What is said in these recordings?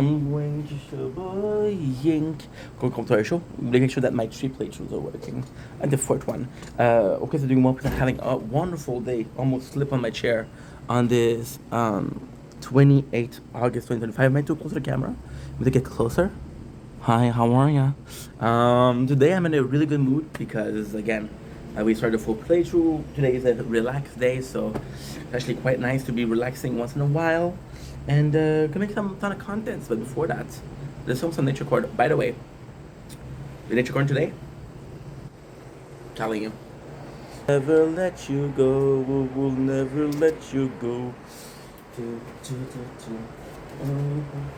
going to Yink. Going to our show, making sure that my 3 playthroughs are working. And the fourth one. Okay, so doing one percent, having a wonderful day. Almost slip on my chair on this 28th August 2025. Am I too close to the camera? I'm gonna get closer. Hi, how are ya? Today I'm in a really good mood because again, we started a full playthrough. Today is a relaxed day, so it's actually quite nice to be relaxing once in a while. And can make some ton of contents. But before that, let's film some Naturecorn. By the way, the Naturecorn today, telling you. Never let you go, we'll never let you go. Do, do, do, do. Oh,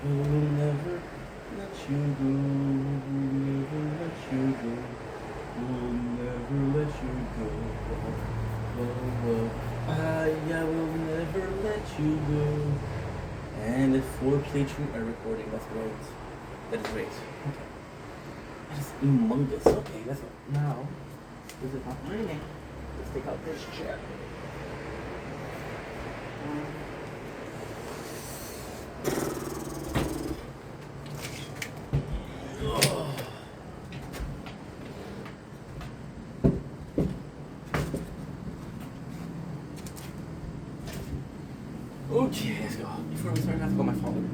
we'll never let you go, we'll never let you go, we'll never let you go. Oh, oh. I will never let you go. And the 4 playthrough are recording. That's great. That is great. Okay. That is humongous. Okay, let's go. Now, this is not raining. Let's take out this chair. Okay, let's go. Before we start, I have to go my phone.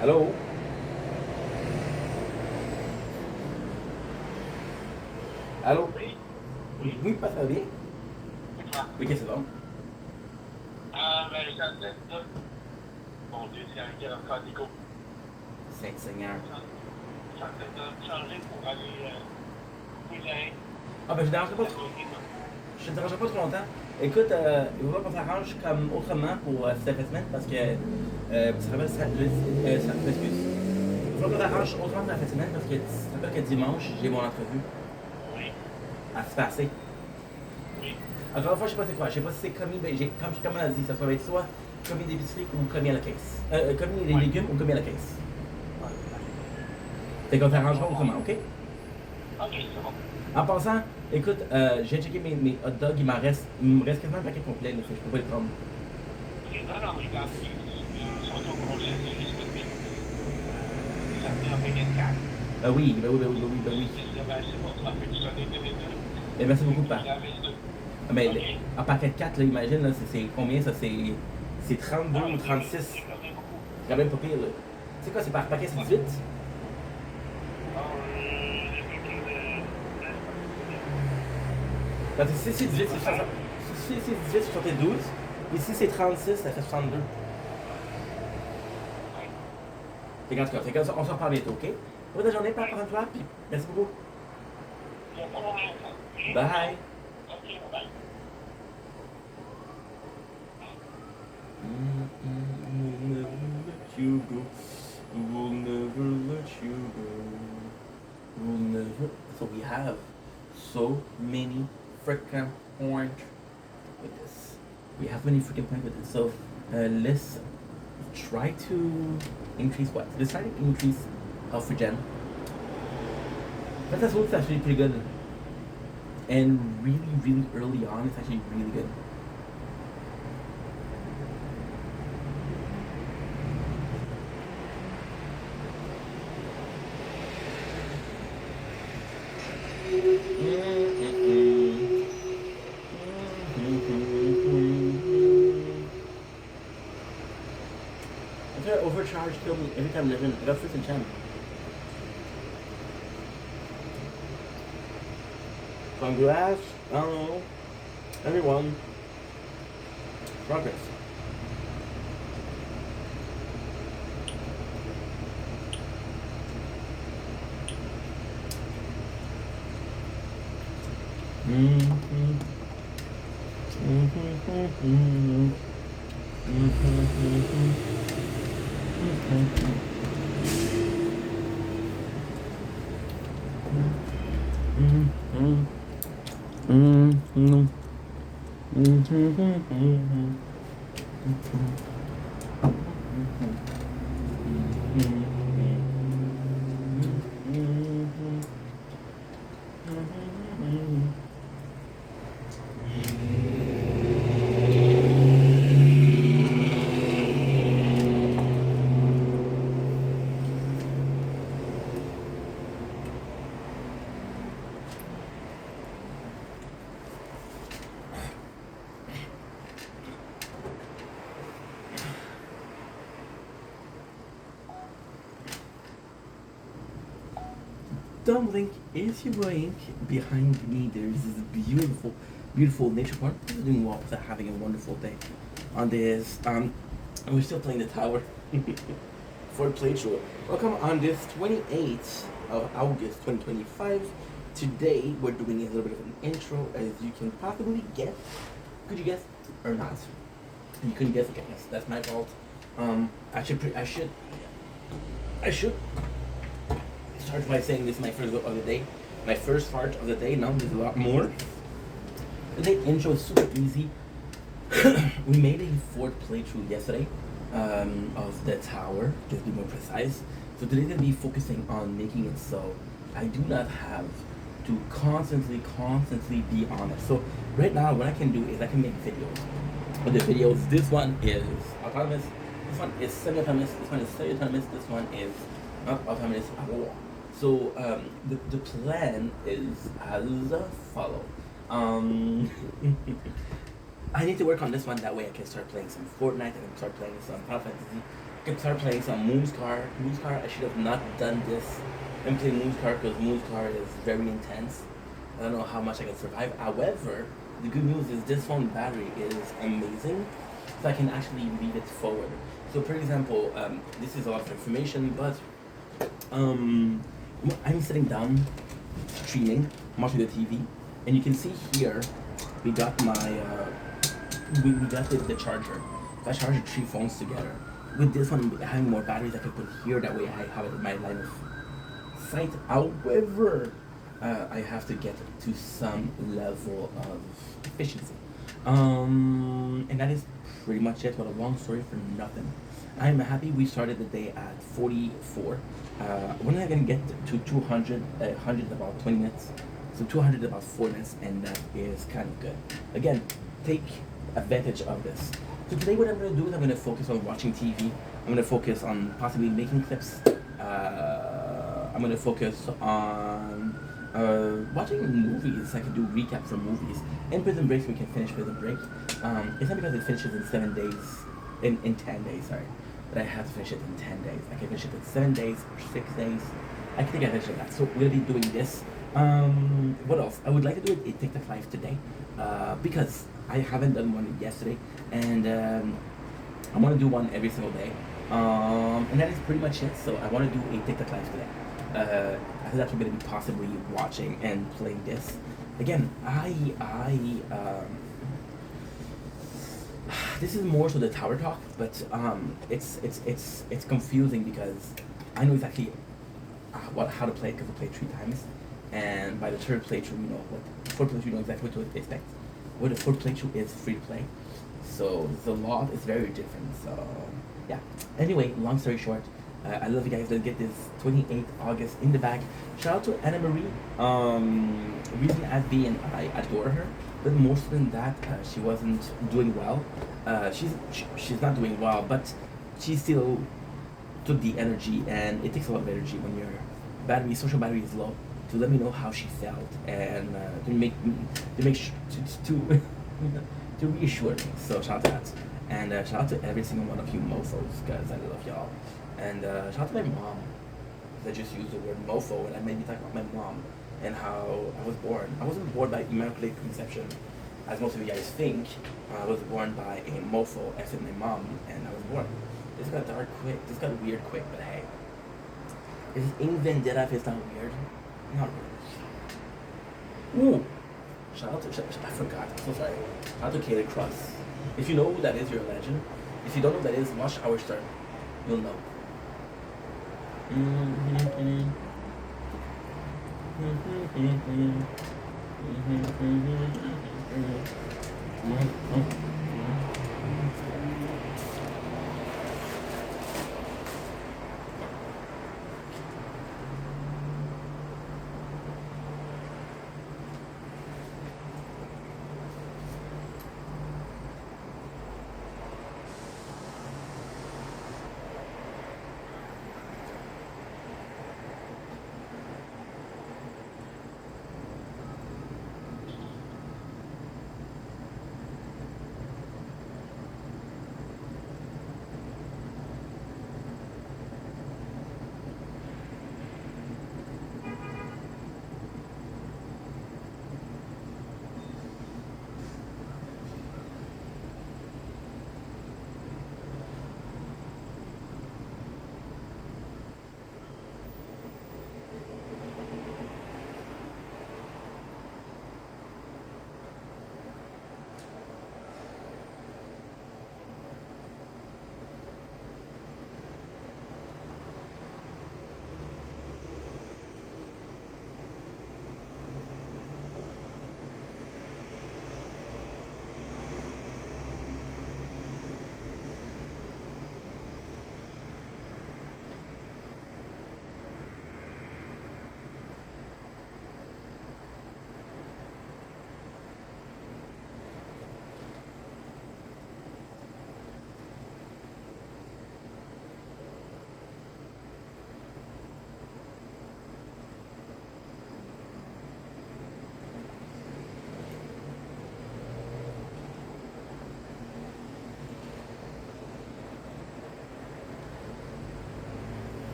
Allô? Allô? Oui, Oui, pas très bien. Oui, qu'est-ce que c'est donc? mais ça tête là. Mon Dieu, c'est un gars encore d'égo. Saint-Seigneur. Ça tête de changer pour aller cousin. Ah, ben, je ne dérangerai pas trop. Je ne dérangerai pas trop longtemps. Écoute, il va falloir qu'on s'arrange comme autrement pour cette semaine parce que ça rappelle ça. Excuse. Il va falloir qu'on s'arrange autrement pour la fin de semaine parce que tu te rappelles que dimanche, j'ai mon entrevue Oui, à se passer. oui. Encore une fois, je sais pas c'est quoi. Je sais pas si c'est commis, ben, comme on a dit, ça va être soit commis d'épicerie ou commis à la caisse. Commis des légumes ou commis à la caisse. Fait qu'on s'arrangera autrement, ok? Ok, c'est bon. En passant, écoute, j'ai checké mes hot dogs, il me reste quasiment un paquet complet, là, fait que je peux pas les prendre. Ok, non, mais regarde, ils sont au congé, c'est juste que ça fait un paquet de 4. Oui. C'est bon, ça fait du sonner de Et merci beaucoup, Pat. la liste. Ah, mais Ok. en paquet de 4, là, imagine, là, c'est combien ça? C'est 32 ou 36. C'est quand même beaucoup. C'est quand même pas pire, là. Tu sais quoi, c'est par paquet, c'est 18? Parce que si c'est 18, c'est 60. Si c'est 18, c'est 72. Et si c'est 36, ça fait 62. Fait qu'en tout cas, on s'en reparle bientôt, ok? Bonne journée, Pat, encore une fois, puis merci beaucoup. Bye! Ok, bye. We'll never let you go. We'll never let you go. We'll never. So we have so many freaking points with this. We have many freaking points with this. So let's try to increase what? Let's try to increase health regen. But that's what's actually pretty good. And really, really early on, it's actually really good. I try to overcharge kill me every time there's in. I got first enchant. Congrats, I don't know, everyone. Progress. Mm, mhm, mhm, mhm, mhm, mhm, mhm, mhm, mhm, Don't blink. If you blink, behind me there's this beautiful, beautiful nature park. We're doing well with having a wonderful day on this. And we're still playing the tower for playthrough. Welcome on this 28th of August 2025. Today we're doing a little bit of an intro, as you can possibly guess. Could you guess or not? You couldn't guess. Okay, that's my fault. I should start by saying this is my first of the day. My first part of the day. Now there's a lot more. The day intro is super easy. We made a fourth playthrough yesterday of the tower, just to be more precise. So today I'm gonna be focusing on making it so I do not have to constantly be on it. So right now what I can do is I can make videos. But the videos, this one is autonomous, this one is semi-autonomous, this one is semi-autonomous, this one is not autonomous at all. So the plan is as follow. Um, I need to work on this one. That way, I can start playing some Fortnite. I can start playing some Final Fantasy. I can start playing some Moonscar. Moonscar. I should have not done this and play Moonscar because Moonscar is very intense. I don't know how much I can survive. However, the good news is this phone battery is amazing, so I can actually lead it forward. So, for example, this is a lot of information, but um, I'm sitting down streaming, I'm watching the TV, and you can see here we got my we got the charger. So I charged 3 phones together. With this one having more batteries, I can put here. That way, I have it in my line of sight. However, I have to get to some level of efficiency. And that is pretty much it. What a long story for nothing. I'm happy we started the day at 44. When am I gonna get to 200? 100 in about 20 minutes. So 200 in about 4 minutes, and that is kind of good. Again, take advantage of this. So today what I'm gonna do is I'm gonna focus on watching TV. I'm gonna focus on possibly making clips. I'm gonna focus on watching movies. I can do recaps from movies. In Prison Break, we can finish Prison Break. It's not because it finishes in 7 days, in 10 days, sorry. But I have to finish it in 10 days. I can finish it in 7 days or 6 days. I think I finished that. So we're gonna be doing this. What else? I would like to do a TikTok live today, because I haven't done one yesterday, and I want to do one every single day. And that is pretty much it. So I want to do a TikTok live today. I think that's we're gonna be possibly watching and playing this. Again, this is more so the tower talk, but it's confusing because I know exactly how to play it because I played 3 times, and by the third playthrough, you know what. The fourth playthrough, you know exactly what to expect. Where the fourth playthrough is free to play, so the lot is very different. So yeah. Anyway, long story short, I love you guys. Let's get this 28th August in the bag. Shout out to Anna Marie. Reason as being I adore her, but more so than that, she wasn't doing well. She's not doing well, but she still took the energy, and it takes a lot of energy when your social battery is low, to let me know how she felt, and to to reassure me. So shout out to that, and shout out to every single one of you mofos, guys. I love y'all, and shout out to my mom. I just used the word mofo, and I made me talk about my mom and how I was born. I wasn't born by immaculate conception, as most of you guys think. I was born by a mofo, as in my mom, and I was born. This got dark quick. This got weird quick, but hey. Is Ing Vendetta if it's not weird? Not really. Ooh. I forgot. I'm so sorry. Shout out to Kaylee Cross. If you know who that is, you're a legend. If you don't know who that is, watch Our Stern. You'll know.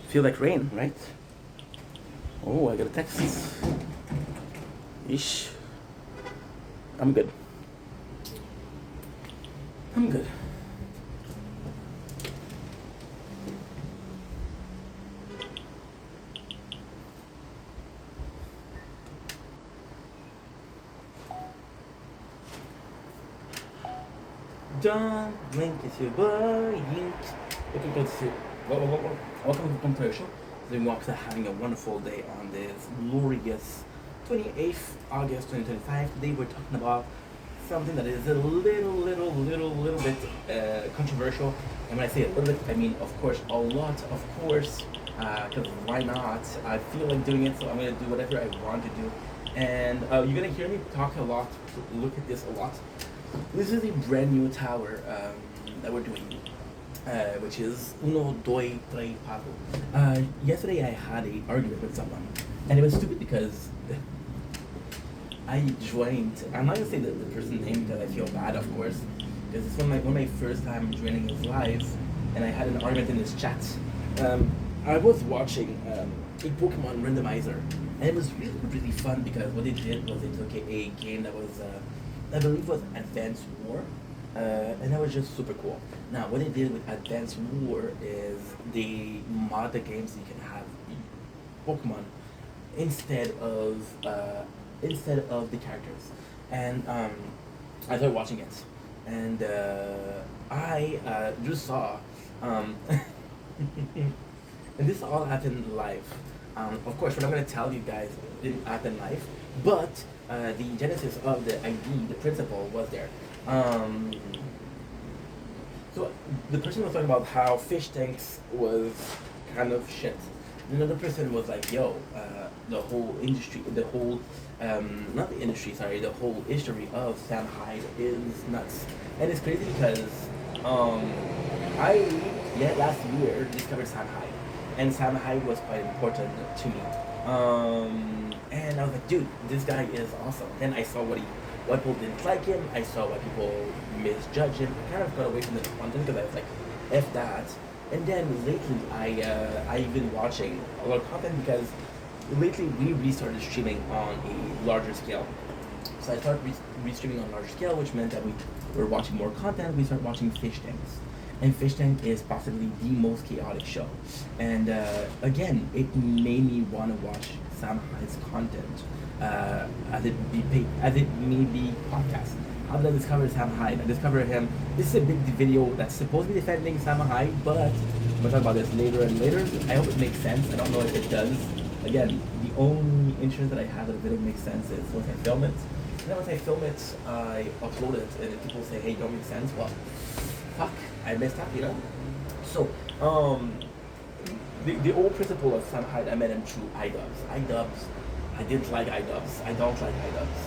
Feel like rain, right? Oh, I got a text. Ish. I'm good. I'm good. Don't blink, it's your boy Yink. Welcome to come to our show. Today we're having a wonderful day on this glorious 28th August 2025. Today we're talking about something that is a little bit controversial. And when I say a little bit, I mean of course a lot, of course, because why not? I feel like doing it, so I'm gonna do whatever I want to do. And you're gonna hear me talk a lot, look at this a lot. This is a brand new tower that we're doing, which is uno, doi, tres, cuatro. Yesterday I had an argument with someone, and it was stupid because I joined. I'm not gonna say the person's name because I feel bad, of course, because it's one of my first time joining his live, and I had an argument in his chat. I was watching a Pokemon randomizer, and it was really fun because what they did was they took a game that was I believe was Advanced War, and that was just super cool. Now, what they did with Advanced War is they mod the game so you can have Pokemon instead of the characters. And I started watching it, and I just saw, and this all happened live. Of course, we're not gonna tell you guys it didn't happen live, but the genesis of the ID, the principle, was there. So the person was talking about how fish tanks was kind of shit. Another person was like, "Yo, the whole industry, the whole, not the industry, sorry, the whole history of Sam Hyde is nuts." And it's crazy because I last year discovered Sam Hyde, and Sam Hyde was quite important to me. And I was like, dude, this guy is awesome. Then I saw why people didn't like him. I saw why people misjudge him. I kind of got away from the content because I was like, F that. And then lately, I've been watching a lot of content because lately we restarted streaming on a larger scale. So I started re-streaming on a larger scale, which meant that we were watching more content. We started watching Fish Tanks. And Fish Tank is possibly the most chaotic show. And again, it made me want to watch Sam Hyde's content as it may be podcast. How did I discover Sam Hyde? I discovered him. This is a big video that's supposed to be defending Sam Hyde, but I'm gonna talk about this later and later. I hope it makes sense. I don't know if it does. Again, the only interest that I have that the video makes sense is once I film it. And then once I film it, I upload it, and if people say, "Hey, don't make sense," well, fuck, I messed up, you know. So, the old principle of Sam Hyde, I met him through iDubbbz. I didn't like iDubbbz. I don't like iDubbbz.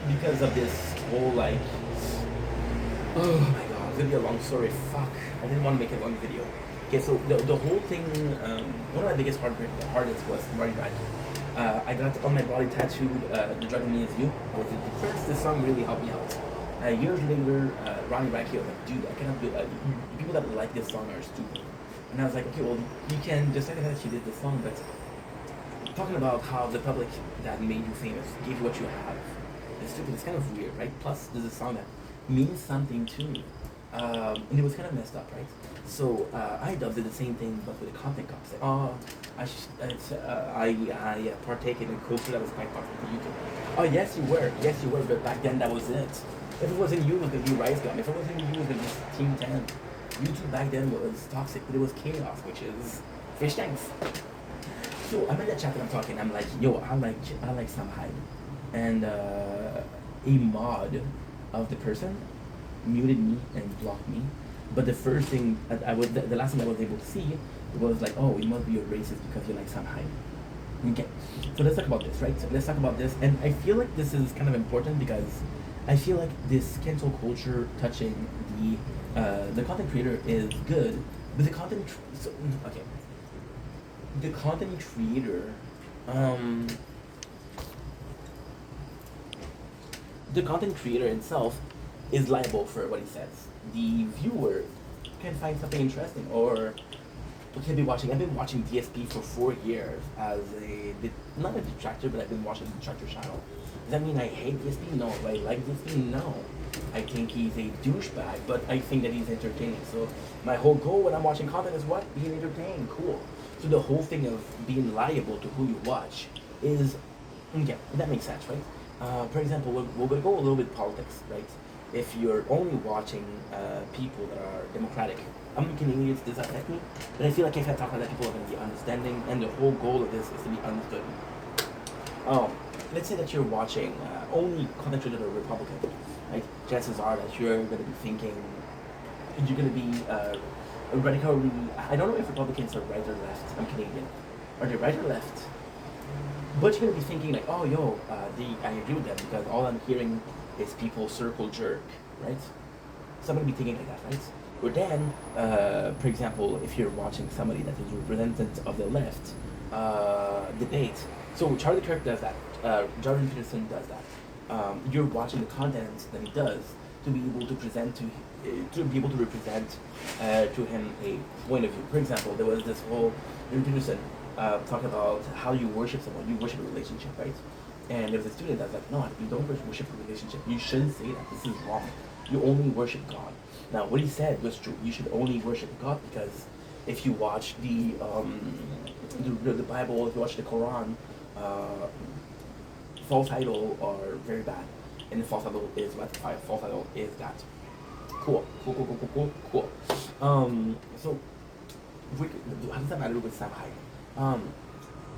Because of this whole like, oh my god, it's gonna be a long story. Fuck, I didn't want to make a long video. Okay, so the whole thing, one of my biggest hardest was Ronnie Radke. I got on my body tattooed, "The Dragon Me Is You." I was first, this song really helped me out. Years later, Ronnie Radke was like, "Dude, I cannot do that. People that like this song are stupid." And I was like, "Okay, well, you can just say that she did this song, but talking about how the public that made you famous gave you what you have. It's stupid. It's kind of weird, right? Plus, there's a song that means something to me, and it was kind of messed up, right? So iDubbbz did the same thing, but with a content cop. Say, "Oh, I partake in a culture that was quite popular to YouTube." Oh, yes, you were, but back then that was it. If it wasn't you, it was gonna be Rice Gum. If it wasn't you, it was gonna be Team 10. YouTube back then was toxic, but it was chaos, which is Fish Tanks. So I'm in the chat and I'm talking. I'm like, "Yo, I like Sam Hyde," and a mod of the person muted me and blocked me. But the first thing the last thing I was able to see was like, "Oh, you must be a racist because you like Sam Hyde." Okay, so let's talk about this, right? So let's talk about this, and I feel like this is kind of important because I feel like this cancel culture touching the content creator is good, but the content the content creator the content creator itself is liable for what he says. The viewer can find something interesting, or can be watching. I've been watching DSP for 4 years as not a detractor, but I've been watching the detractor channel. Does that mean I hate DSP? No. Do I like DSP? No. I think he's a douchebag, but I think that he's entertaining. So my whole goal when I'm watching content is what? Being entertained. Cool. So the whole thing of being liable to who you watch is, yeah, that makes sense, right? For example, we're going to go a little bit politics, right? If you're only watching people that are democratic, I'm Canadian, does that affect me? But I feel like if I talk about that, people are going to be understanding, and the whole goal of this is to be understood. Let's say that you're watching only content creators that are Republican, right? Chances are that you're going to be thinking, you're going to be radically, I don't know if Republicans are right or left, I'm Canadian. Are they right or left? But you're going to be thinking like, oh, yo, I agree with them because all I'm hearing is people circle jerk, right? So I'm going to be thinking like that, right? Or then, for example, if you're watching somebody that is representative of the left debate, so Charlie Kirk does that, Jordan Peterson does that. You're watching the content that he does to be able to present to be able to represent to him a point of view. For example, there was this whole Jordan Peterson talking about how you worship someone. You worship a relationship, right? And there was a student that's like, no, you don't worship a relationship. You shouldn't say that. This is wrong. You only worship God. Now, what he said was true. You should only worship God because if you watch the Bible, if you watch the Quran, false idol are very bad. And the false idol is what? False idol is that. Cool. So, how does that matter with Sam Hyde?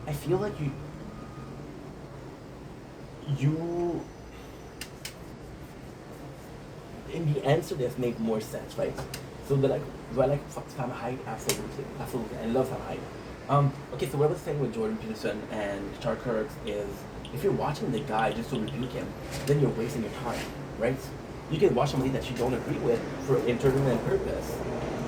I feel like you in the answer this make more sense, right? So do I like Sam Hyde? Absolutely. I love Sam Hyde. Okay, so what I was saying with Jordan Peterson and Charlie Kirk is if you're watching the guy just to rebuke him, then you're wasting your time, right? You can watch somebody that you don't agree with for entertainment purpose.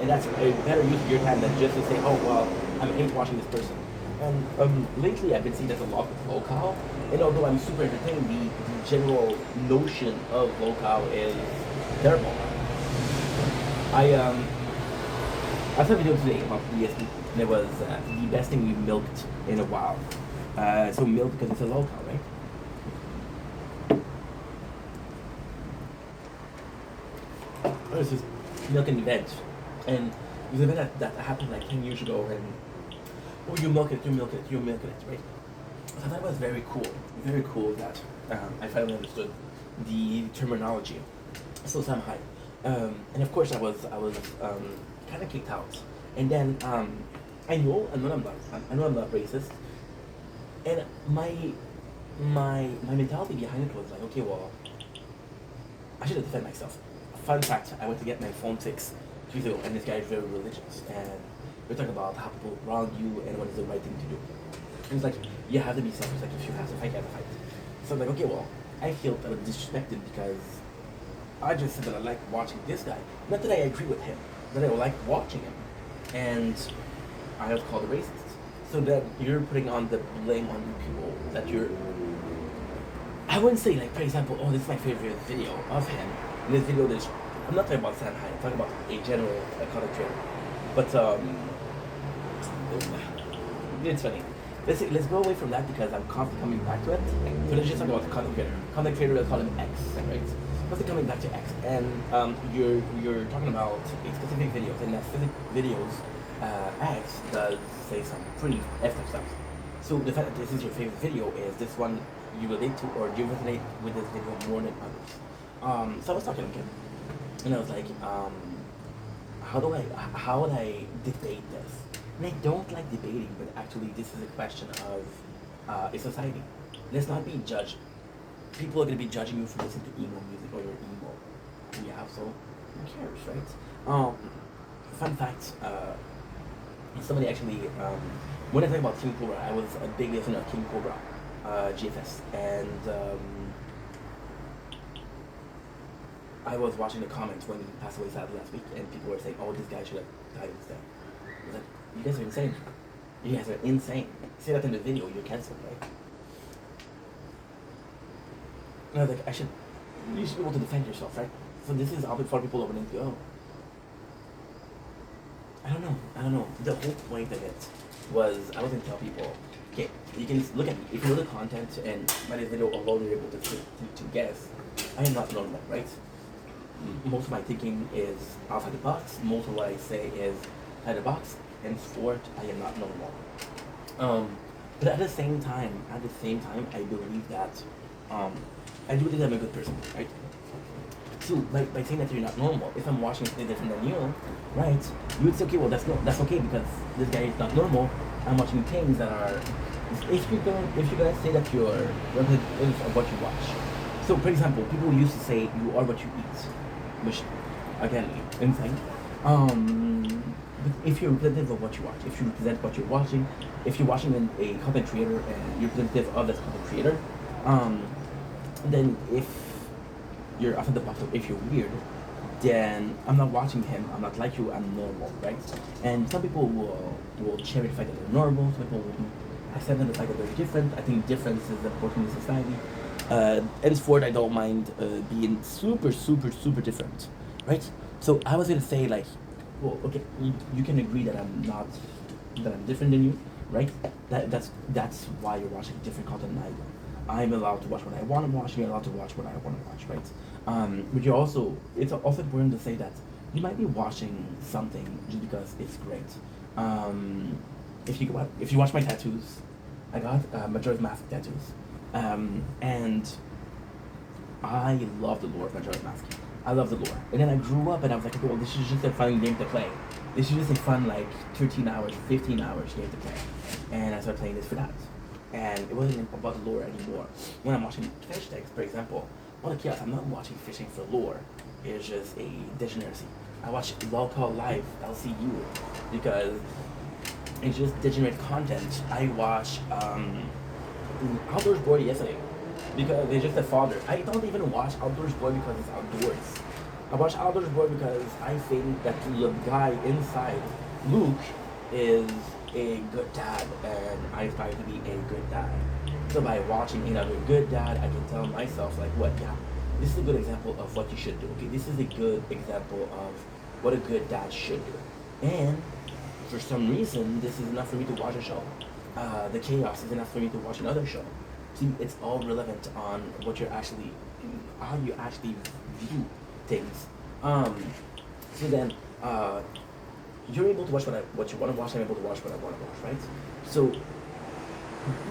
And that's a better use of your time than just to say, oh well, I'm hate watching this person. And lately I've been seeing that a lot with local. And although I'm super entertained, the general notion of local is terrible. I saw a video today about ESP, and it was the best thing we've milked in a while. So milk because it's a local, right? It's just milk and veg. And there's an event that happened like 10 years ago, and oh, you milk it, right? So that was very cool that I finally understood the terminology. So Sam Hyde, and of course I was kind of kicked out, and then I know I'm not racist, and my mentality behind it was like, okay, well, I should have defended myself. Fun fact: I went to get my phone fixed 2 years ago, and this guy is very religious, and we're talking about how people wrong you and what is the right thing to do. And it's like, you have to be selfish, like if you have to fight, you have to fight. So I'm like, okay, well, I feel that I was disrespected because I just said that I like watching this guy. Not that I agree with him, but I like watching him. And I was called a racist. So that you're putting on the blame on people that I wouldn't say like, for example, oh, this is my favorite video of him. In this video, I'm not talking about Sam Hyde, I'm talking about a general content creator. But it's funny. Let's go away from that because I'm constantly coming back to it. So let's just talk about the content creator. Content creator, let's call him X, right? Constantly coming back to X, and you're talking about a specific video, and that specific videos, X does say some pretty effed up stuff. So the fact that this is your favorite video is this one you relate to, or do you resonate with this video more than others? So I was talking to him, and I was like, how would I debate this? And I don't like debating, but actually this is a question of a society. Let's not be judged. People are going to be judging you for listening to emo music or you're emo. Yeah, so who cares, right? Fun fact, somebody actually, when I talk about King Cobra, I was a big fan of King Cobra, GFS, and I was watching the comments when he passed away sadly last week, and people were saying, oh, this guy should have died instead. I was like, you guys are insane. You guys are insane. Say that in the video, you're cancelled, right? And I was like, you should be able to defend yourself, right? So this is how for people opening to go. I don't know. I don't know. The whole point of it was I was gonna tell people, okay, you can look at me. If you know the content and by this video alone you're able to guess, I am not normal, right? Most of my thinking is outside the box. Most of what I say is outside the box. Henceforth, I am not normal. But at the same time, I believe that I do think I'm a good person, right? So by saying that you're not normal, if I'm watching something different than you, right? You would say, okay, well that's okay because this guy is not normal. I'm watching things that are. If you're gonna say that you're representative of what you watch. So for example, people used to say you are what you eat, which again insane. But if you're representative of what you watch, if you represent what you're watching, if you're watching a content creator and you're representative of that content creator, then if you're outside the box, if you're weird, then I'm not watching him. I'm not like you. I'm normal, right? And some people will cherish the fact that they're normal. Some people will be accepting the fact that they're different. I think difference is important in society. Henceforth, I don't mind being super, super, super different, right? So I was gonna say like, well, okay, you can agree that I'm different than you, right? That's why you're watching different content than I do. I'm allowed to watch what I want to watch. You're allowed to watch what I want to watch, right? But it's also important to say that you might be watching something just because it's great. If you watch my tattoos, I got Majora's Mask tattoos, and I love the lore of Majora's Mask. I love the lore. And then I grew up and I was like, okay, well, this is just a fun game to play. This is just a fun, like, 13 hours, 15 hours game to play. And I started playing this for that. And it wasn't about the lore anymore. When I'm watching fish sticks, for example, well, like, yes, I'm not watching fishing for lore. It's just a degeneracy. I watch local live LCU because it's just degenerate content. I watch Outdoors Boy yesterday because it's just a father. I don't even watch Outdoors Boy because it's outdoors. I watch Outdoors Boy because I think that the guy inside, Luke, is a good dad, and I aspire to be a good dad. So by watching another good dad, I can tell myself like, what? Yeah, this is a good example of what you should do. Okay, this is a good example of what a good dad should do. And for some reason, this is enough for me to watch a show. The chaos is enough for me to watch another show. See, it's all relevant on what you're actually, how you actually view things. So then, you're able to watch what you want to watch. I'm able to watch what I want to watch, right? So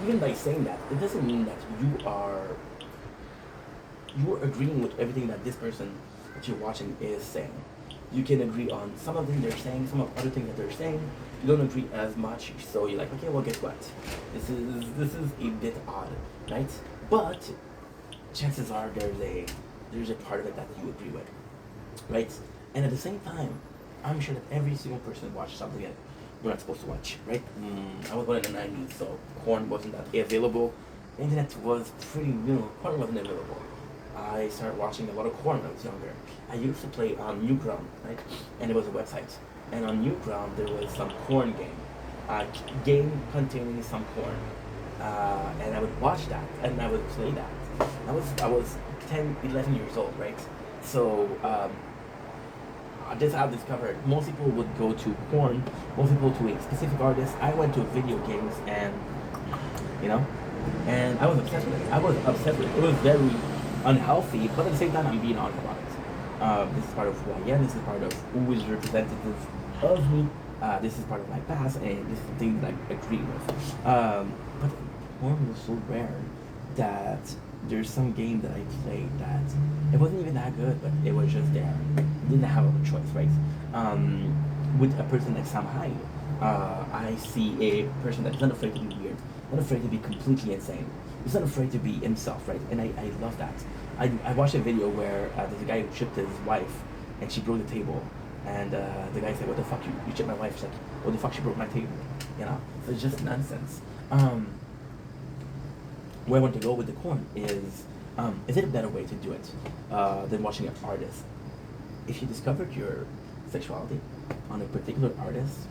even by saying that, it doesn't mean that you are agreeing with everything that this person that you're watching is saying. You can agree on some of the things they're saying, some of other things that they're saying. You don't agree as much, so you're like, okay, well, guess what? This is a bit odd, right? But chances are there's a part of it that you agree with, right? And at the same time, I'm sure that every single person watched something that we're not supposed to watch, right? I was born in the 90s, so corn wasn't that available. Internet was pretty new. Corn wasn't available. I started watching a lot of corn when I was younger. I used to play on Newground, right? And it was a website. And on Newground, there was some corn game. Game containing some corn. And I would watch that, and I would play that. I was 10, 11 years old, right? So, this I've discovered. Most people would go to porn, most people to a specific artist. I went to video games and, and I was obsessed with it. It was very unhealthy, but at the same time, I'm being honest about it. This is part of who I am. This is part of who is representative of me. This is part of my past, and this is the thing that I agree with. But porn was so rare that there's some game that I played that it wasn't even that good, but it was just there. Didn't have a choice, right? With a person like Sam Hyde, I see a person that's not afraid to be weird, not afraid to be completely insane. He's not afraid to be himself, right? And I love that. I watched a video where there's a guy who chipped his wife, and she broke the table. And the guy said, "What the fuck, you chipped my wife?" She's like, "What the fuck, she broke my table?" So it's just nonsense. Where I want to go with the corn is it a better way to do it than watching an artist? If you discovered your sexuality on a particular artist,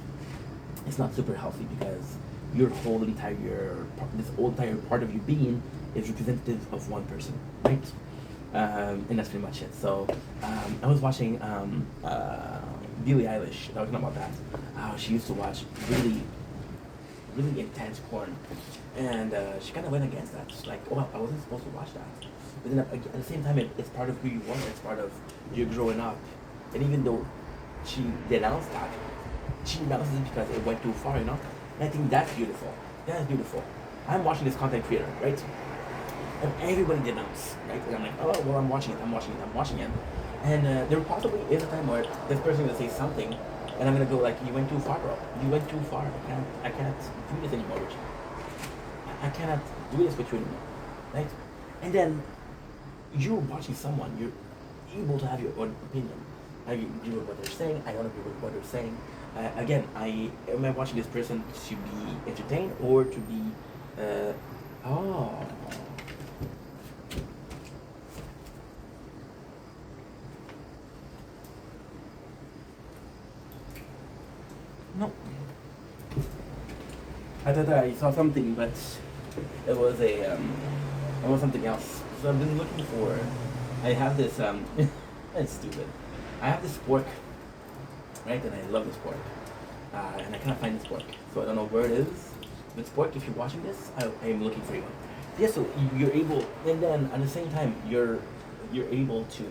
it's not super healthy because your whole entire part of your being is representative of one person, right? And that's pretty much it. So I was watching Billie Eilish talking about that. She used to watch really intense porn, and she kind of went against that. She's like, "Oh, I wasn't supposed to watch that." But then at the same time, it's part of who you are. It's part of you growing up. And even though she denounced that, she denounced it because it went too far, you know. And I think that's beautiful. That's beautiful. I'm watching this content creator, right? And everybody denounced, right? And I'm like, oh, well, I'm watching it, I'm watching it, I'm watching it. And there possibly is a time where this person is gonna say something, and I'm gonna go like, you went too far, bro. You went too far. I can't do this anymore with you. I cannot do this with you anymore, right? And then you're watching someone, you're able to have your own opinion. I agree with what they're saying. I don't agree with what they're saying. Again, am I watching this person to be entertained or to be? Oh, no. I thought I saw something, but it was something else. So I've been looking for. I have this. It's stupid. I have this pork, right? And I love this pork. And I cannot find this pork, so I don't know where it is. This pork, if you're watching this, I am looking for you. Yeah, so you're able, and then at the same time, you're able to,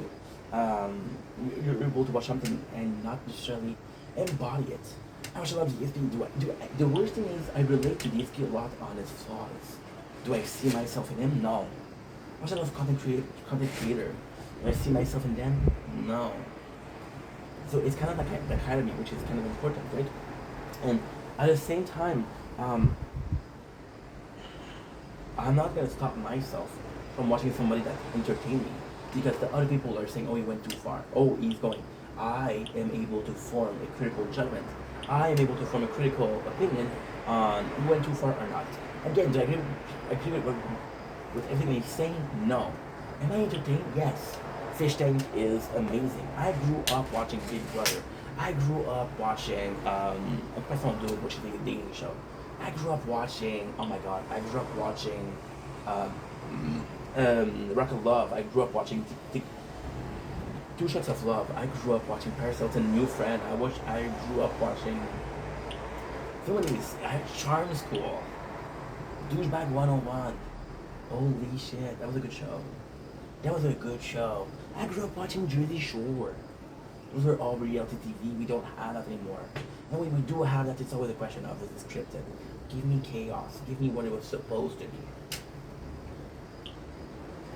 you're able to watch something and not necessarily embody it. I watch a lot of DSP. The worst thing is I relate to DSP a lot on his flaws. Do I see myself in him? No. I watch a lot of content creator. Do I see myself in them? No. So it's kind of like the academy, which is kind of important, right? And at the same time, I'm not gonna stop myself from watching somebody that entertain me because the other people are saying, "Oh, he went too far. Oh, he's going." I am able to form a critical judgment. I am able to form a critical opinion on who went too far or not. Again, do I agree with everything he's saying? No. Am I entertained? Yes. Fish Tank is amazing. I grew up watching Big Brother. I grew up watching Quest on Do, which is a dating show. I grew up watching, oh my god, I grew up watching Rock of Love. I grew up watching Two Shots of Love. I grew up watching Paris Hilton, New Friend. I grew up watching so many things. I had Charm School, Douchebag 101. Holy shit, that was a good show. That was a good show. I grew up watching Jersey Shore. Those were all reality TV. We don't have that anymore. And when we do have that, it's always a question of, is this scripted? Give me chaos. Give me what it was supposed to be.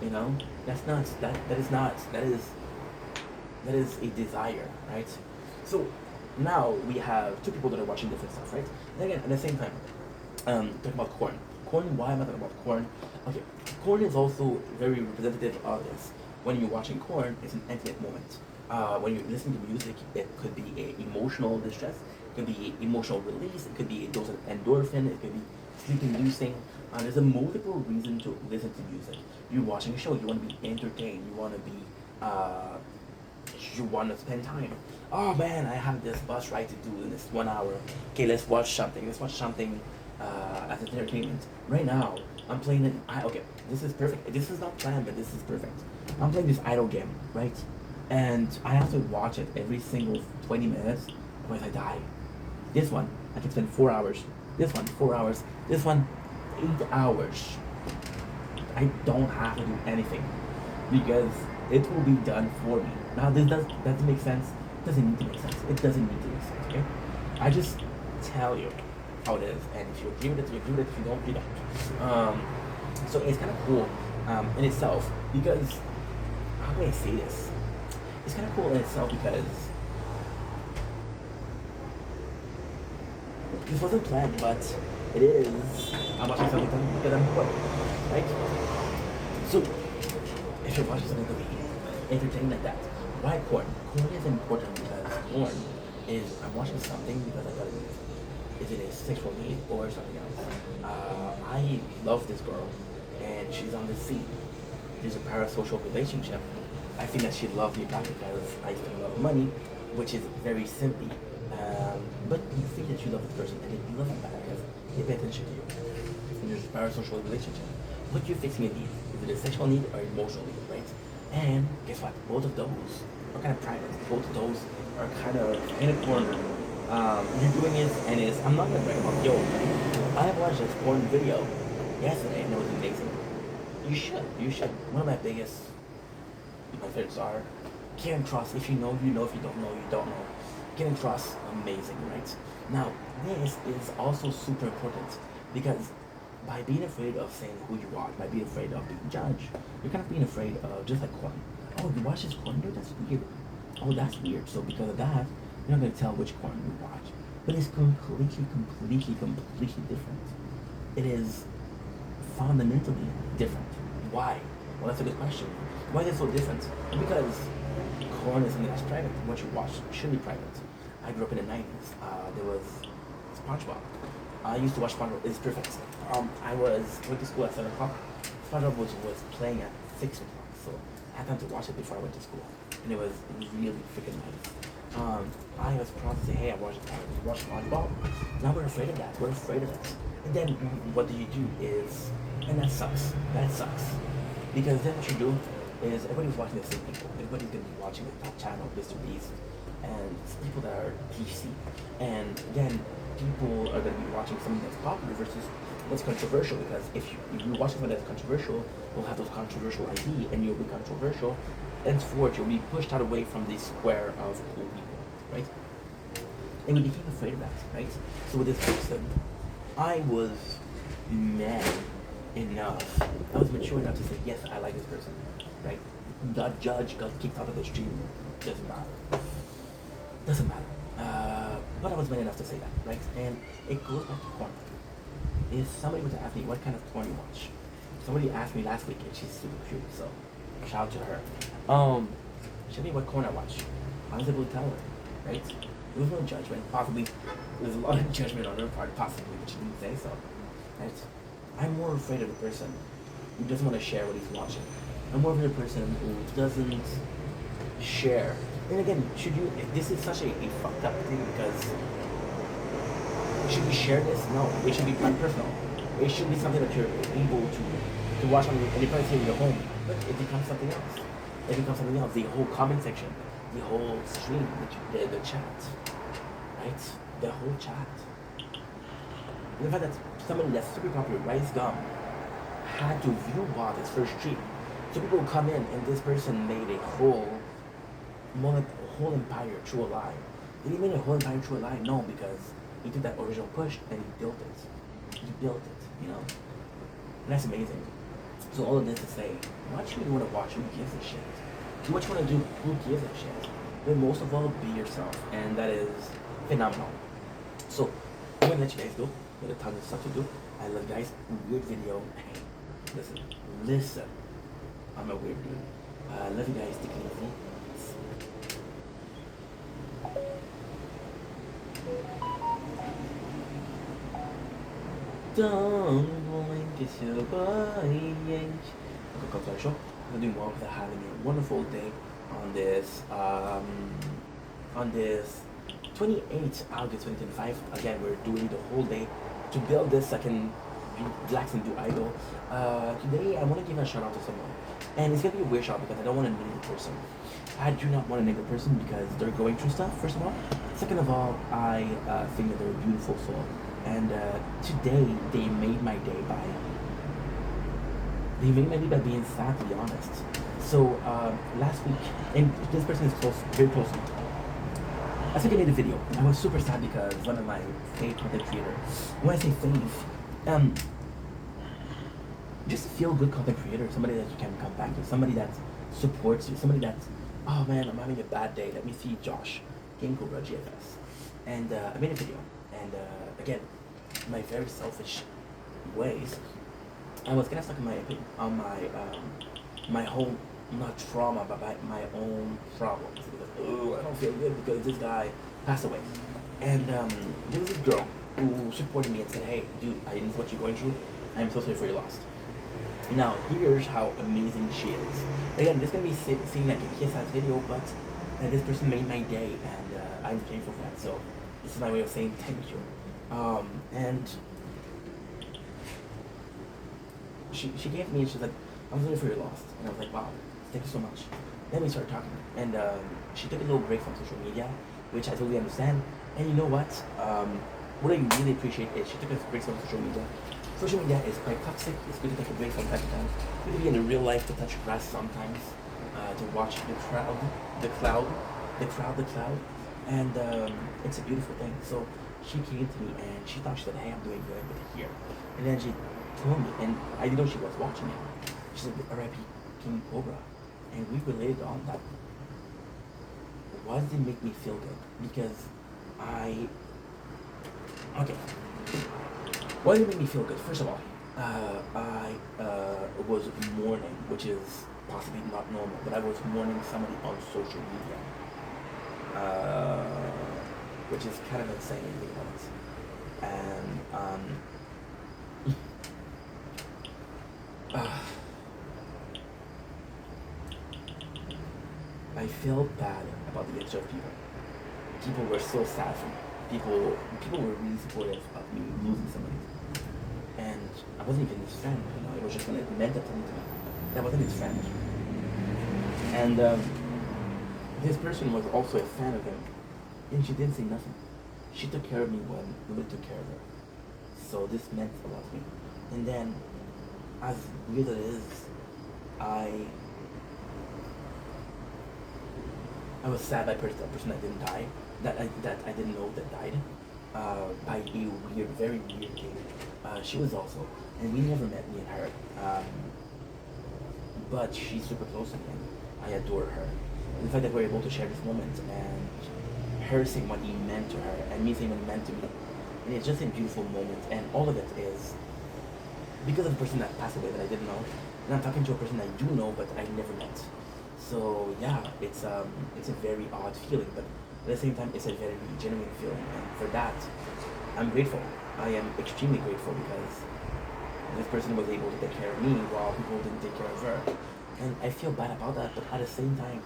You know? That's not, that is not, that is a desire, right? So now we have two people that are watching different stuff, right? And again, at the same time, talking about corn. Corn, why am I talking about corn? Okay, corn is also very representative of this. When you're watching corn, it's an intimate moment. When you're listening to music, it could be a emotional distress, it could be emotional release, it could be a dose of endorphin, it could be sleep-inducing. There's a multiple reason to listen to music. You're watching a show, you want to be entertained, you want to spend time. Oh man, I have this bus ride to do in this 1 hour. Okay, let's watch something. Let's watch something as entertainment. Right now, I'm playing it. Okay, this is perfect. This is not planned, but this is perfect. I'm playing this idle game, right? And I have to watch it every single 20 minutes, otherwise I die. This one, I can spend 4 hours. This one, 4 hours. This one, 8 hours. I don't have to do anything because it will be done for me. Now, this doesn't make sense. It doesn't need to make sense. It doesn't need to make sense, okay? I just tell you how it is, and if you agree with it, you agree with it. If you don't, you don't. So it's kind of cool in itself because, how do I say this? It's kind of cool in itself because this wasn't planned, but it is. I'm watching something because I'm bored, right? So if you're watching something to be entertained like that, why corn? Corn is important because corn is I'm watching something because I gotta eat. Is it a sexual need or something else? I love this girl, and she's on the scene. There's a parasocial relationship. I think that she loved me back because I spend a lot of money, which is very simply. But you think that you love this person, and then you love them back because they pay attention to you. And there's a parasocial relationship. What you're fixing a need, is it a sexual need or emotional need, right? And guess what? Both of those are kind of private. Both of those are kind of in a corner. You're doing it, and it's. I'm not gonna brag about. Yo, I watched this porn video yesterday, and it was amazing. You should. You should. One of my biggest methods are getting trust. If you know, you know. If you don't know, you don't know. Getting trust, amazing, right? Now, this is also super important because by being afraid of saying who you are, by being afraid of being judged, you're kind of being afraid of just like corn. Oh, you watch this corn dude? That's weird. Oh, that's weird. So because of that, you're not gonna tell which corn you watch. But it's completely different. It is fundamentally different. Why? Well, that's a good question. Why is it so different? Because corn is something that's private. What you watch should be private. I grew up in the 90s. There was SpongeBob. I used to watch SpongeBob. It's perfect. Went to school at 7 o'clock. SpongeBob was playing at 6 o'clock. So I had time to watch it before I went to school. And it was really freaking nice. I was proud to say, hey, I watched SpongeBob. Now we're afraid of that. We're afraid of it. And then what do? And that sucks. That sucks. Because then what you do is everybody's watching the same people. Everybody's gonna be watching the top channel, Mr. Beast, and it's people that are PC. And then people are gonna be watching something that's popular versus what's controversial. Because if you watch something that's controversial, you'll have those controversial ID, and you'll be controversial. Henceforth, you'll be pushed out away from the square of cool people, right? And we became afraid of that, right? So with this person, I was man enough. I was mature enough to say, yes, I like this person, right? Got judged, got kicked out of the stream. Doesn't matter. Doesn't matter. But I was man enough to say that, right? And it goes back to porn. If somebody were to ask me what kind of porn you watch, somebody asked me last week, and she's super cute, so shout out to her. She asked me what porn I watch. I was able to tell her, right? There was no judgment. Possibly, there's a lot of judgment on her part, possibly, but she didn't say so, right? I'm more afraid of the person who doesn't want to share what he's watching. I'm more afraid of the person who doesn't share. And again, this is such a fucked up thing because should we share this? No, it should be personal. It should be something that you're able to watch on any place in your home, but it becomes something else. It becomes something else. The whole comment section, the whole stream, the chat, right? The whole chat. And the fact that somebody that's super popular, Rice Gum, had to view Bob his first stream. So people would come in, and this person made a whole empire through a lie. Did he make a whole empire through a lie? No, because he took that original push and he built it. He built it, you know? And that's amazing. So all of this to say, watch what you want to watch, who gives a shit? Do what you want to do, who gives a shit? But most of all, be yourself, and that is phenomenal. So, I'm gonna let you guys go. Got a ton of stuff to do. I love you guys. Weird video. Hey, listen. I'm a weird dude. I love you guys. Take it easy. Don't blink, it's your boy. Welcome to our show. I'm doing well with having a wonderful day on this 28th August 2025. Again, we're doing the whole day to build this. I can relax and do idle. Today, I want to give a shout out to someone, and it's gonna be a weird shout because I don't want to name the person. I do not want to name the person because they're going through stuff. First of all, second of all, I think that they're a beautiful soul, and today they made my day by being sad, to be honest. So last week, and this person is very close to me. I think I made a video. I was super sad because one of my favorite content creators, when I say fave, just a feel good content creator, somebody that you can come back to, somebody that supports you, somebody that's, oh man, I'm having a bad day, let me see Josh, Game Cobra GFS. And I made a video, and again, my very selfish ways, I was kind of stuck in on my whole, not trauma, but my own problems. Oh, I don't feel good because this guy passed away. And there was this girl who supported me and said, hey, dude, I know what you're going through. I'm so sorry for your loss. Now, here's how amazing she is. Again, this is going to be seen like a kiss-ass video, but this person made my day, and I'm thankful for that. So this is my way of saying thank you. And she gave me, she's like, I'm sorry for your loss. And I was like, wow, Thank you so much. Then we started talking, and she took a little break from social media, which I totally understand. And you know what? What I really appreciate is she took a break from social media. Social media is quite toxic. It's good to take a break from time to time. It's good to be in the real life, to touch grass sometimes, to watch the cloud, the cloud, and it's a beautiful thing. So she came to me and she thought, she said, "Hey, I'm doing good with it here," and then she told me, and I didn't know she was watching it. She said, "R.I.P. King Cobra," and we related on that. Why did it make me feel good? Because I okay. Why did it make me feel good? First of all, I was mourning, which is possibly not normal, but I was mourning somebody on social media, uh, which is kind of insane when you think about it. And uh, I felt bad about the extra people. People were so sad for me. People were really supportive of me losing somebody, and I wasn't even his friend. You know, it was just when it meant something to me. That wasn't his friend, and this person was also a fan of him, and she didn't say nothing. She took care of me when nobody took care of her. So this meant a lot to me. And then, as weird as it is, I I was sad by the person that didn't die, that I didn't know that died, by a weird, very weird thing. She was also, and we never met, me and her. But she's super close to me, and I adore her. And the fact that we're able to share this moment, and her saying what he meant to her, and me saying what he meant to me, and it's just a beautiful moment. And all of it is because of the person that passed away that I didn't know, and I'm talking to a person I do know but I never met. So yeah, it's a very odd feeling, but at the same time, it's a very genuine feeling, and for that, I'm grateful. I am extremely grateful because this person was able to take care of me while people didn't take care of her, and I feel bad about that. But at the same time,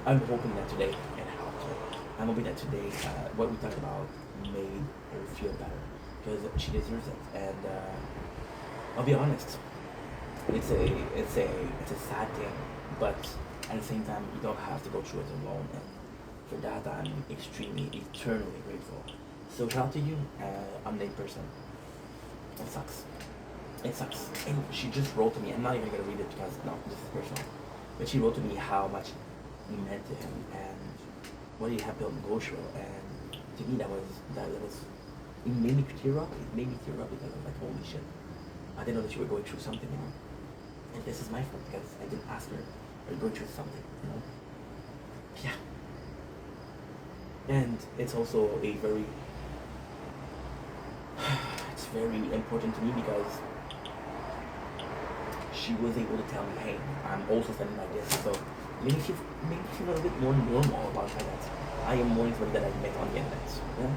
I'm hoping that today it helped her. I'm hoping that today, what we talked about made her feel better because she deserves it. And I'll be honest, it's a sad thing, but at the same time, you don't have to go through it alone. And for that, I'm extremely, eternally grateful. So shout out to you. I'm a person. It sucks. It sucks. And she just wrote to me. I'm not even gonna read it because no, this is personal. But she wrote to me how much he meant to him and what he had built in Goshaw. And to me, that was it made me tear up. It made me tear up because I was like, holy shit. I didn't know that you were going through something, you know. And this is my fault because I didn't ask her. Are you going through something, you know? Yeah. And it's also a very it's very important to me because she was able to tell me, hey, I'm also feeling like this. So it made me feel a little bit more normal about how that I am mourning somebody that I met on the internet. Yeah?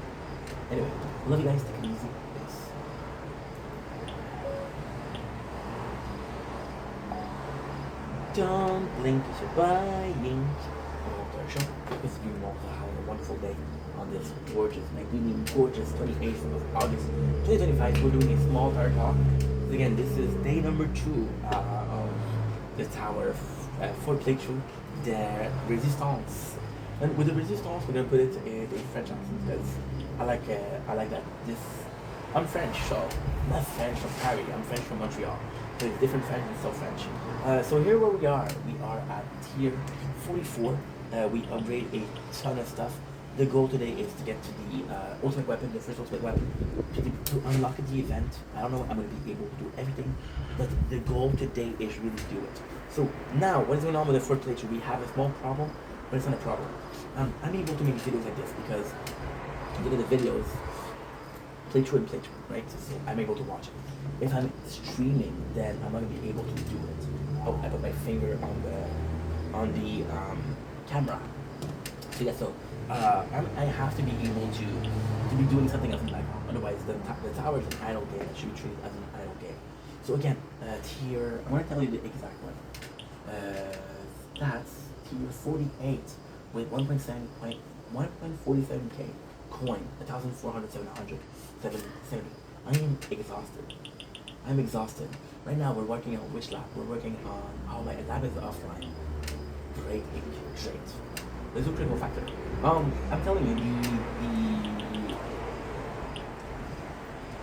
Anyway, love you guys, take it easy. Peace. Don't blink if you're buying. Show. This is you all having a wonderful day on this gorgeous, gorgeous 28th of August 2025. We're doing a small tire talk. Again, this is day number 2 of the tower for playthrough, the resistance. And with the resistance, we're gonna put it in French accent because I like that. I'm French, so not French from Paris. I'm French from Montreal. So it's different French and so French. So here where we are at tier 44. We upgrade a ton of stuff. The goal today is to get to the ultimate weapon, the first ultimate weapon, to unlock the event. I don't know if I'm going to be able to do everything, but the goal today is really to do it. So now, what is going on with the fourth playthrough? We have a small problem, but it's not a problem. I'm able to make videos like this because look at the videos, playthrough and playthrough, right? So I'm able to watch it. If I'm streaming, then I'm not going to be able to do it. Oh, I put my finger on the camera. So yeah, so I have to be able to be doing something else in the background. Otherwise, the tower is an idle game. It should be treated as an idle game. So again, tier. I want to tell you the exact one. That's tier 48 with 1.47k coin, 1,400, 770. I am exhausted. I'm exhausted. Right now we're working on which lab? We're working on, oh, my lab is offline. Great, great. Let's do critical factor. I'm telling you,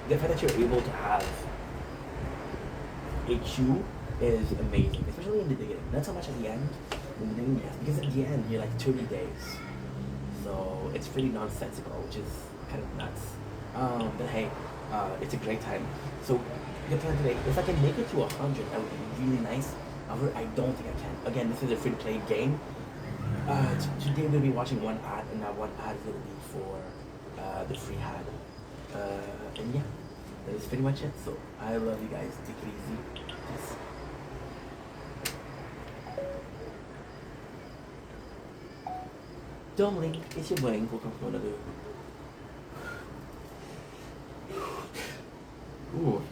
the fact that you're able to have a queue is amazing, especially in the beginning. Not so much at the end. In the beginning, yes, because at the end you're like 30 days, so it's pretty nonsensical, which is kind of nuts. But hey, it's a great time. So the plan today, if I can make it to 100, that would be really nice. However, I don't think I can. Again, this is a free-to-play game. Today we're gonna be watching one ad, and that one ad is gonna be for the free ad. And yeah, that is pretty much it. So I love you guys. Take it easy. Peace. Dumbling, it's your brain. Welcome to another. Ooh,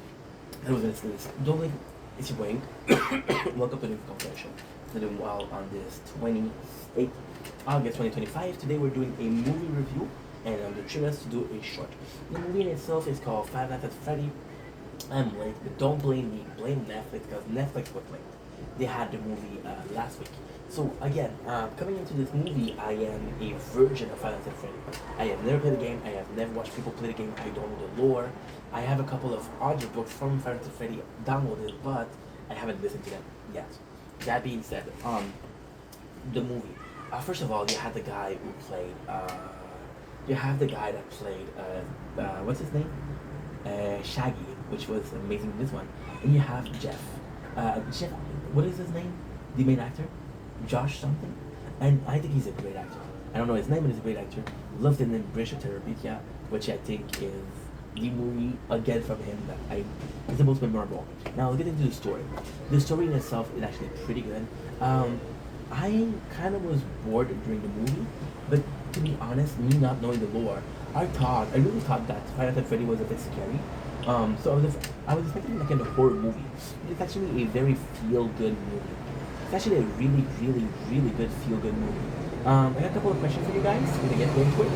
that was this. Dumbling, it's your brain. Welcome to the confession. We're doing well on this 28th August 2025. Today we're doing a movie review, and I'm the trimest to do a short. The movie in itself is called Five Nights at Freddy. I'm late, but don't blame me. Blame Netflix, because Netflix was late. They had the movie last week. So again, coming into this movie, I am a virgin of Five Nights at Freddy. I have never played the game. I have never watched people play the game. I don't know the lore. I have a couple of audiobooks from Five Nights at Freddy downloaded, but I haven't listened to them yet. That being said, the movie. First of all, you had the guy who played. You have the guy that played. What's his name? Shaggy, which was amazing in this one. And you have Jeff. Jeff. What is his name? The main actor, Josh something. And I think he's a great actor. I don't know his name, but he's a great actor. Loved him in Bridge of Terabithia, which I think is the movie again from him that is the most memorable. Now let's get into the story. The story in itself is actually pretty good. I kind of was bored during the movie, but to be honest, me not knowing the lore, I really thought that Five Nights at Freddy was a bit scary. So I was expecting like a horror movie. It's actually a very feel-good movie. It's actually a really, really, really good feel-good movie. I got a couple of questions for you guys. We're gonna get into it.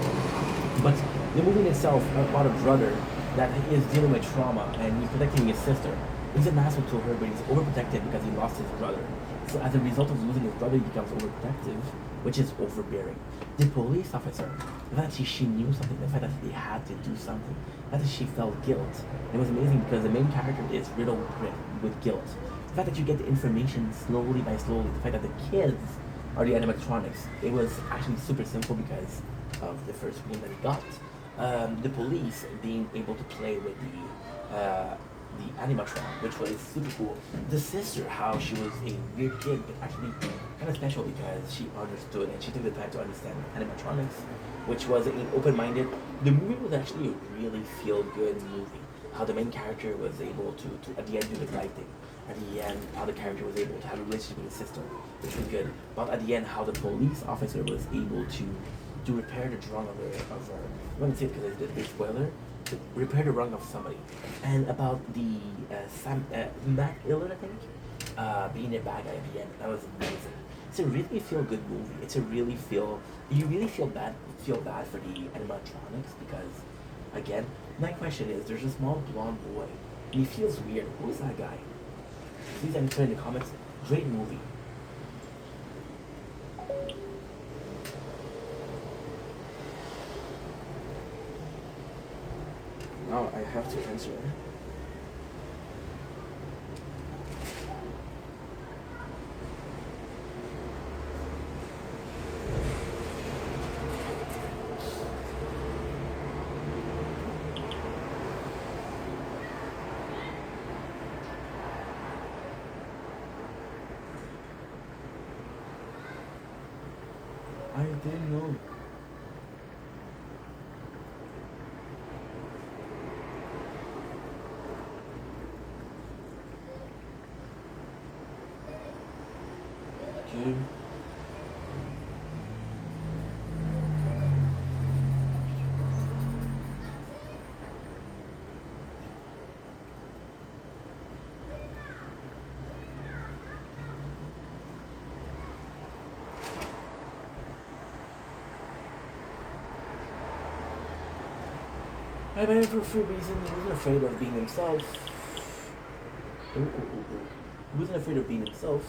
But the movie in itself about a brother that is dealing with trauma and he's protecting his sister. He's an asshole to her, but he's overprotective because he lost his brother. So as a result of losing his brother, he becomes overprotective, which is overbearing. The police officer, the fact that she knew something, the fact that they had to do something, the fact that she felt guilt. It was amazing because the main character is riddled with guilt. The fact that you get the information slowly by slowly, the fact that the kids are the animatronics. It was actually super simple because of the first one that he got. The police being able to play with the animatron, which was super cool. The sister, how she was a weird kid, but actually kind of special because she understood and she took the time to understand animatronics, which was an open-minded. The movie was actually a really feel-good movie. How the main character was able to at the end do the right thing. At the end, how the character was able to have a relationship with his sister, which was good. But at the end, how the police officer was able to repair the wrong of her. I'm gonna say it because it's a spoiler. To repair the wrong of somebody. And about the Matt Illard, I think, being a bad guy at the end. That was amazing. It's a really feel-good movie. You really feel bad for the animatronics because, again, my question is, there's a small blonde boy, and he feels weird. Who is that guy? Please answer in the comments. Great movie. Now I have to answer. I didn't know. Okay. I met him for a few reasons. He wasn't afraid of being himself. Ooh. He wasn't afraid of being himself.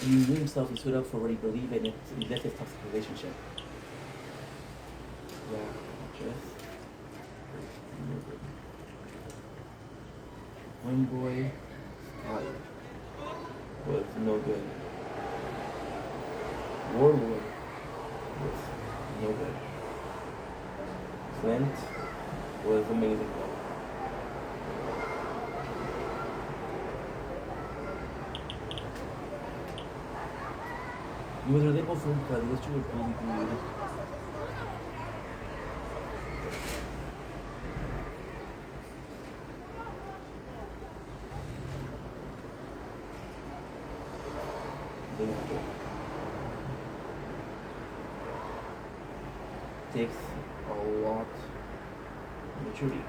He knew himself, he stood up for what he believed in it, and he left his toxic relationship. Yeah, just Homeboy was no good. Warlord was no good. Clint was amazing though. He was relatable for because those two were really good. Takes a lot of maturity.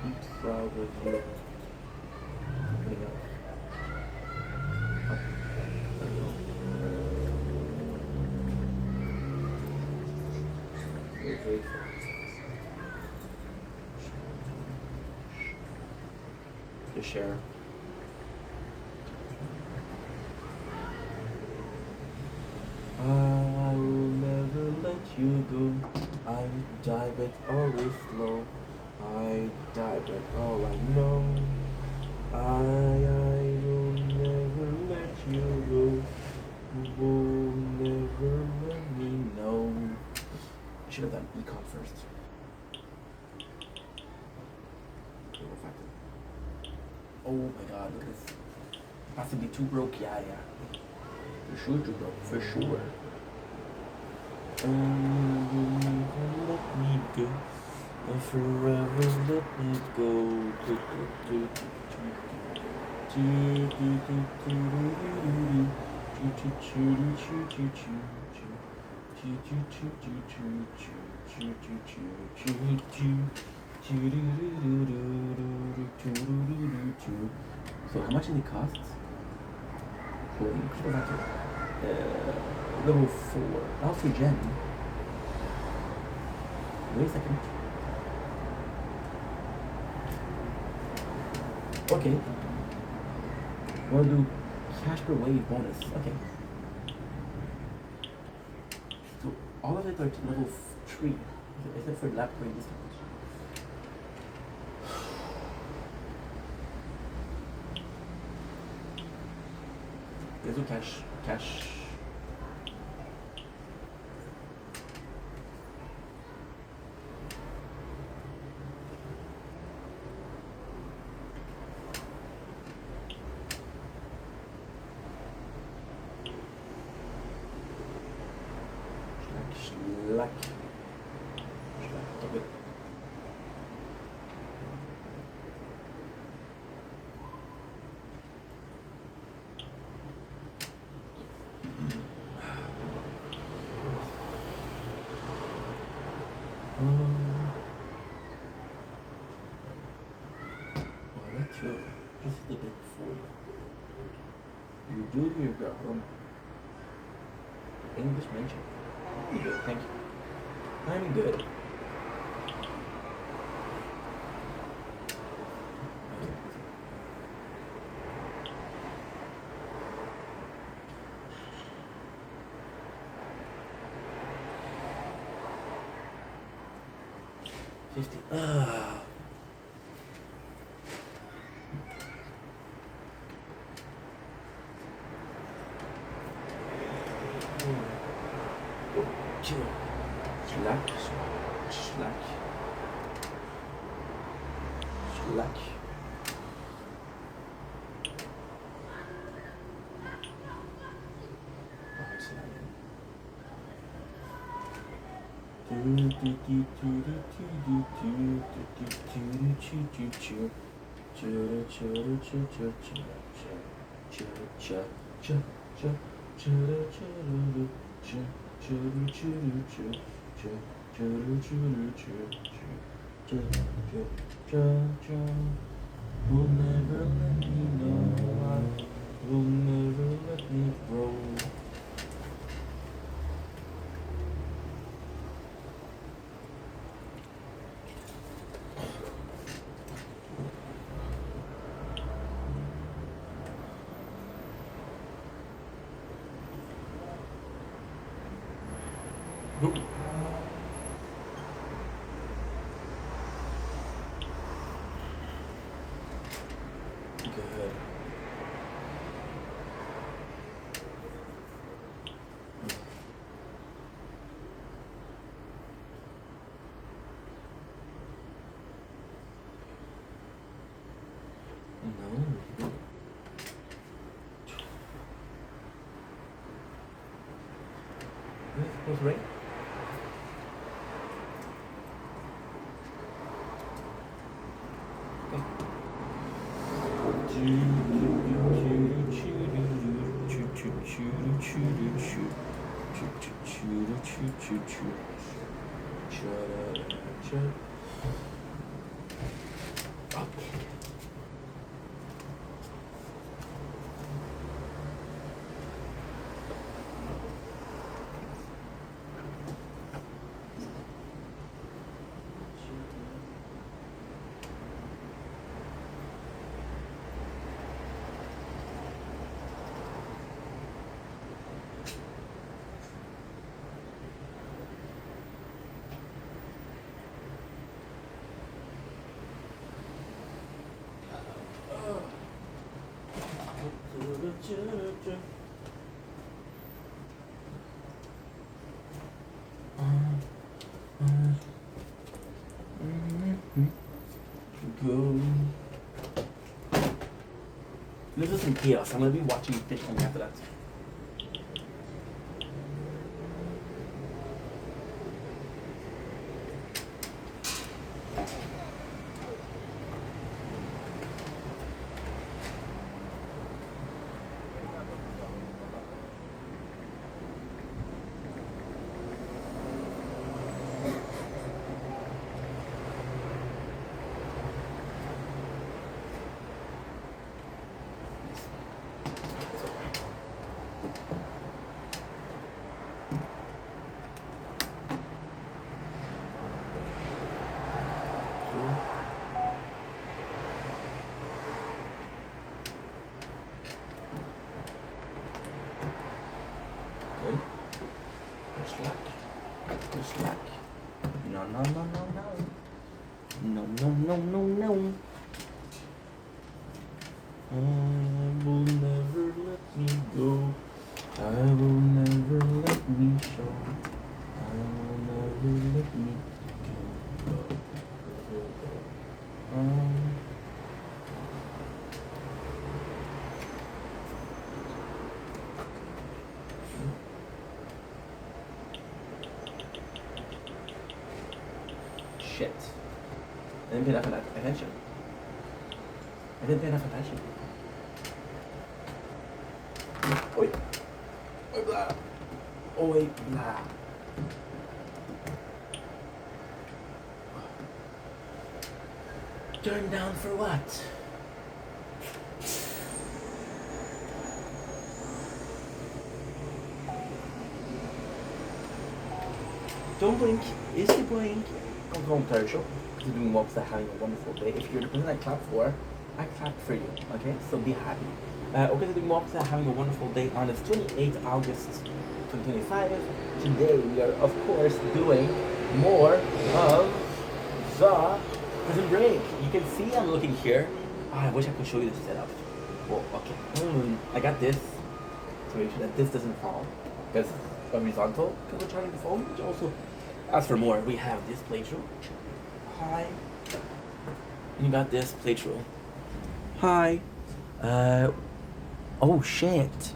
I'm proud of you putting up. Very grateful. To share. I will never let you go. I die but always slow. I die but all I know. I will never let you go. You will never let me know. I should have done econ first. Okay, we'll find it. Oh my god, look at this. Possibly too broke, yeah. For sure too broke, for sure. Oh, you will never let me go. And forever let me go. So how much did it cost? Clothing. Go back to level 4. Alpha Gen. Wait a second. Okay. Wanna do cash per wave bonus. Okay. So all of it are to level 3. Except for lap point discount. Let's do cash. Schlack. Stop it. That's true. Just a bit full. You do your job. English mention. I'm good, thank you. I'm good. $50. Chill. Slack. Will never let me know. Will never let me grow. supposed to rain? Go. This is some chaos. I'm gonna be watching fish after that. Slack. No, no, no, no, no. No, no, no, no, no. I will never let me go. I will never let me show. I will never let me go. Shit. I didn't pay enough attention. I didn't pay enough attention. Oi. Oi, blah. Oi, blah. Turn down for what? Don't blink. Is he blink? Come home, Terry Show. You're doing walks, they're having a wonderful day. If you're the person I clapped for, I clapped for you. Okay? So be happy. Okay, doing walks, they're having a wonderful day on this 28th August 2025. Today we are, of course, doing more of the prison break. You can see I'm looking here. Oh, I wish I could show you the setup. Well, okay. I got this to make sure that this doesn't fall. Because it's horizontal, because we're trying to foam, which also. As for more, we have this plate room. Hi. You got this plate room. Hi. Oh shit.